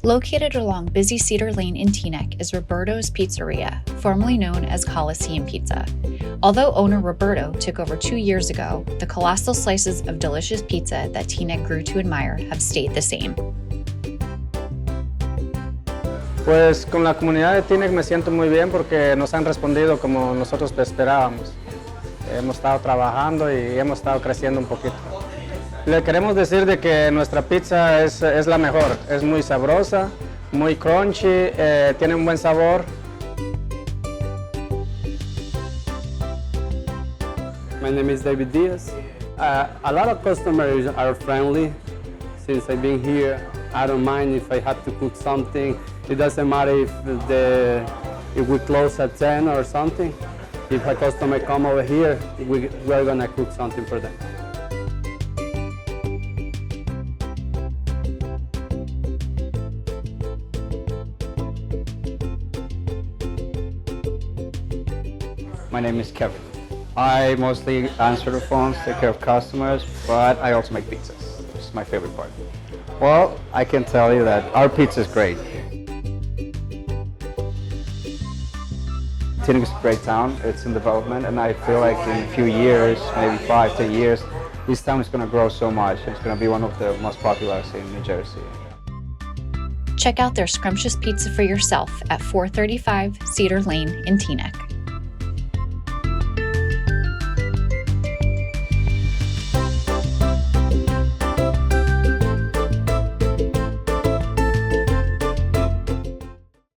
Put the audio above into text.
Located along busy Cedar Lane in Teaneck is Roberto's Pizzeria, formerly known as Coliseum Pizza. Although owner Roberto took over 2 years ago, the colossal slices of delicious pizza that Teaneck grew to admire have stayed the same. Pues con la comunidad de Teaneck me siento muy bien porque nos han respondido como nosotros esperábamos. Hemos estado trabajando y hemos estado creciendo un poquito. Le queremos decir de que nuestra pizza es la mejor, es muy sabrosa, muy crunchy, tiene un buen sabor. My name is David Diaz. A lot of customers are friendly. Since I've been here, I don't mind if I have to cook something. It doesn't matter if we close at 10 or something. If a customer come over here, we're gonna cook something for them. My name is Kevin. I mostly answer the phones, take care of customers, but I also make pizzas. It's my favorite part. Well, I can tell you that our pizza is great. Teaneck is a great town. It's in development, and I feel like in a few years, maybe 5, 10 years, this town is going to grow so much. It's going to be one of the most popular in New Jersey. Check out their scrumptious pizza for yourself at 435 Cedar Lane in Teaneck.